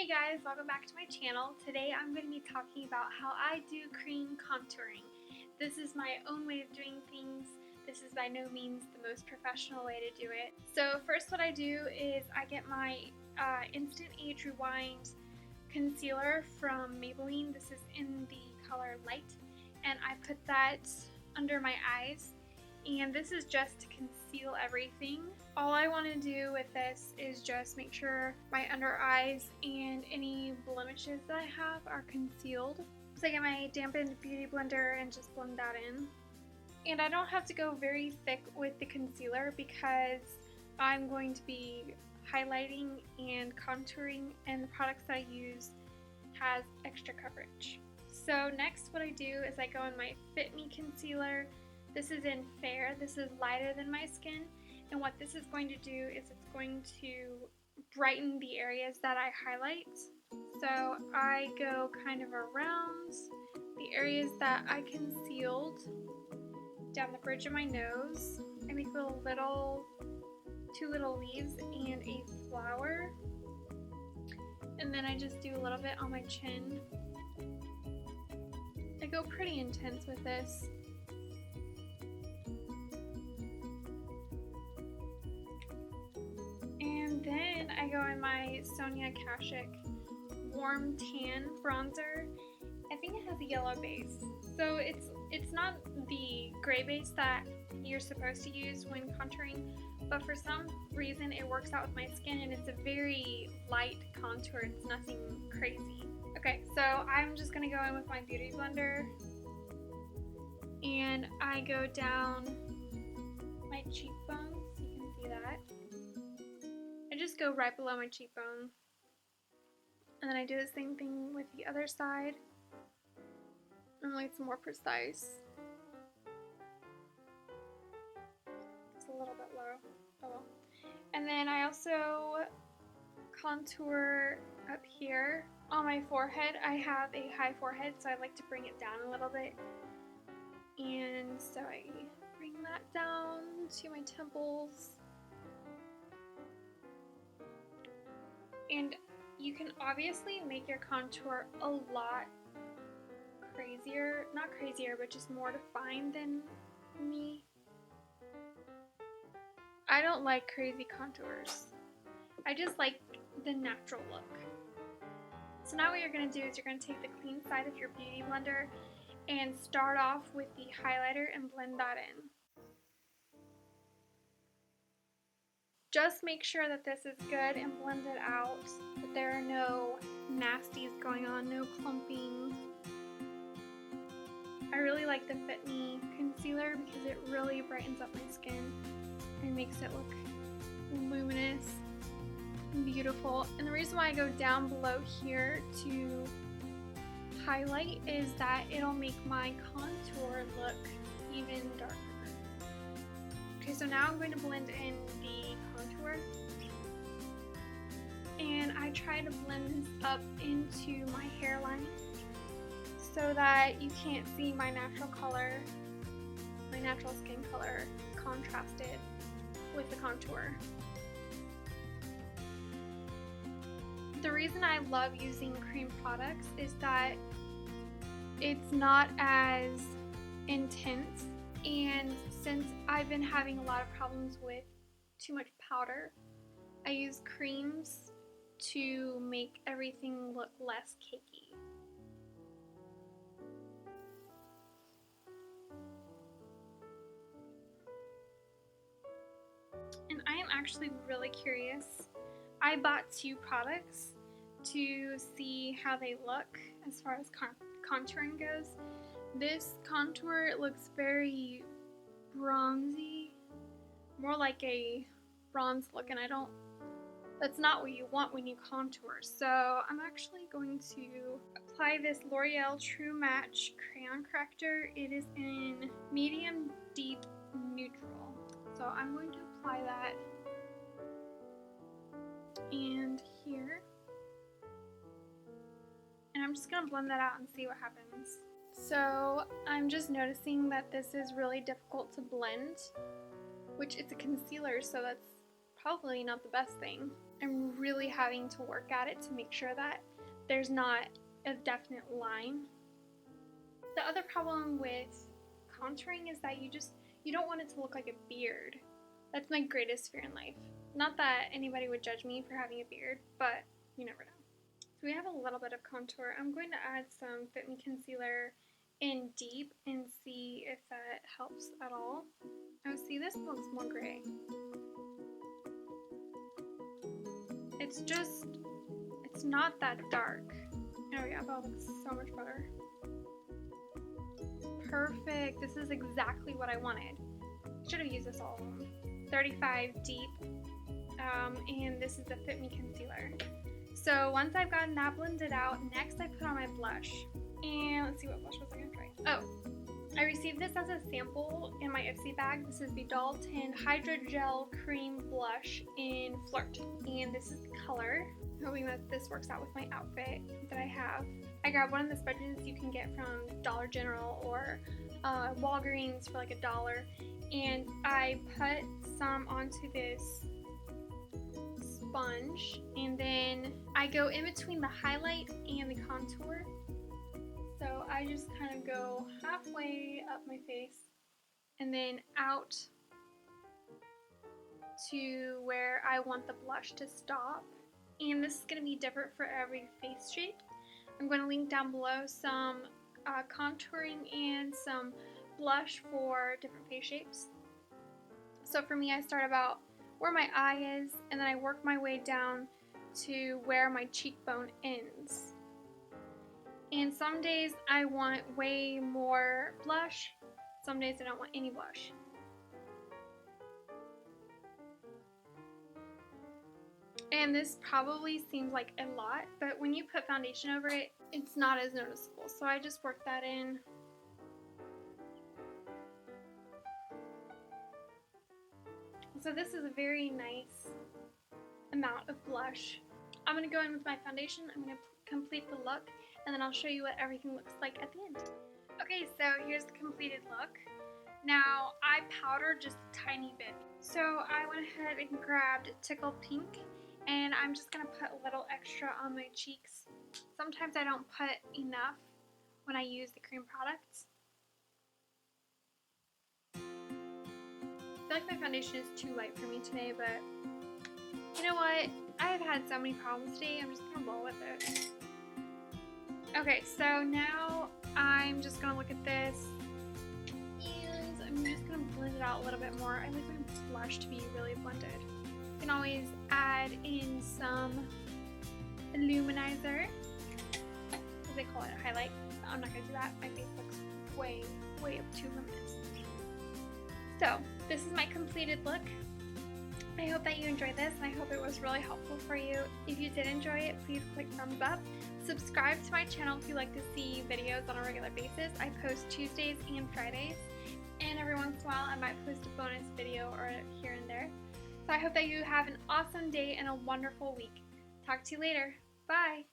Hey guys, welcome back to my channel. Today I'm going to be talking about how I do cream contouring. This is my own way of doing things. This is by no means the most professional way to do it. So first what I do is I get my Instant Age Rewind concealer from Maybelline. This is in the color Light, and I put that under my eyes. And this is just to conceal everything. All I want to do with this is just make sure my under eyes and any blemishes that I have are concealed. So I get my dampened beauty blender and just blend that in. And I don't have to go very thick with the concealer because I'm going to be highlighting and contouring, and the products that I use has extra coverage. So next what I do is I go in my Fit Me concealer. This is in Fair. This is lighter than my skin, and what this is going to do is it's going to brighten the areas that I highlight. So I go kind of around the areas that I concealed, down the bridge of my nose. I make two little leaves and a flower, and then I just do a little bit on my chin. I go pretty intense with this. Then I go in my Sonia Kashuk Warm Tan Bronzer. I think it has a yellow base. So it's not the gray base that you're supposed to use when contouring, but for some reason it works out with my skin, and it's a very light contour. It's nothing crazy. Okay, so I'm just going to go in with my beauty blender, and I go down my cheekbones. You can see that. I just go right below my cheekbone, and then I do the same thing with the other side, only it's more precise. It's a little bit low. Oh well. And then I also contour up here on my forehead. I have a high forehead, so I like to bring it down a little bit, and so I bring that down to my temples. And you can obviously make your contour a lot crazier, not crazier, but just more defined than me. I don't like crazy contours. I just like the natural look. So now what you're going to do is you're going to take the clean side of your beauty blender and start off with the highlighter and blend that in. Just make sure that this is good and blend it out, that there are no nasties going on, no clumping. I really like the Fit Me concealer because it really brightens up my skin and makes it look luminous and beautiful. And the reason why I go down below here to highlight is that it'll make my contour look even darker. Okay, so now I'm going to blend in the contour, and I try to blend this up into my hairline so that you can't see my natural color, my natural skin color contrasted with the contour. The reason I love using cream products is that it's not as intense. And since I've been having a lot of problems with too much powder, I use creams to make everything look less cakey. And I am actually really curious. I bought two products to see how they look as far as contouring goes. This contour looks very bronzy, more like a bronze look, and that's not what you want when you contour. So I'm actually going to apply this L'Oreal True Match Crayon Corrector. It is in medium deep neutral. So I'm going to apply that and here. And I'm just going to blend that out and see what happens. So I'm just noticing that this is really difficult to blend, which it's a concealer, so that's probably not the best thing. I'm really having to work at it to make sure that there's not a definite line. The other problem with contouring is that you don't want it to look like a beard. That's my greatest fear in life. Not that anybody would judge me for having a beard, but you never know. So we have a little bit of contour. I'm going to add some Fit Me Concealer in deep and see if that helps at all. Oh, see, this looks more gray. It's not that dark. Oh yeah, that looks so much better. Perfect. This is exactly what I wanted. Should have used this all along. 35 deep, and this is the Fit Me Concealer. So once I've gotten that blended out, next I put on my blush. And let's see, what blush was I gonna try? Oh, I received this as a sample in my Ipsy bag. This is the Dalton HydraGel Cream Blush in Flirt. And this is the color. Hoping that this works out with my outfit that I have. I grabbed one of the sponges you can get from Dollar General or Walgreens for like $1. And I put some onto this sponge. And then I go in between the highlight and the contour. So I just kind of go halfway up my face and then out to where I want the blush to stop. And this is going to be different for every face shape. I'm going to link down below some contouring and some blush for different face shapes. So for me, I start about where my eye is, and then I work my way down to where my cheekbone ends. And some days I want way more blush, some days I don't want any blush. And this probably seems like a lot, but when you put foundation over it, it's not as noticeable. So I just work that in. So this is a very nice amount of blush. I'm going to go in with my foundation, I'm going to complete the look, and then I'll show you what everything looks like at the end. Okay, so here's the completed look. Now, I powdered just a tiny bit. So I went ahead and grabbed Tickled Pink, and I'm just going to put a little extra on my cheeks. Sometimes I don't put enough when I use the cream products. I feel like my foundation is too light for me today, but you know what? I've had so many problems today, I'm just going to roll with it. Okay, so now I'm just going to look at this, and I'm just going to blend it out a little bit more. I like my blush to be really blended. You can always add in some illuminizer, as they call it, a highlight. I'm not going to do that. My face looks way too luminous. So, this is my completed look. I hope that you enjoyed this, and I hope it was really helpful for you. If you did enjoy it, please click thumbs up. Subscribe to my channel if you like to see videos on a regular basis. I post Tuesdays and Fridays, and every once in a while I might post a bonus video or here and there. So I hope that you have an awesome day and a wonderful week. Talk to you later. Bye!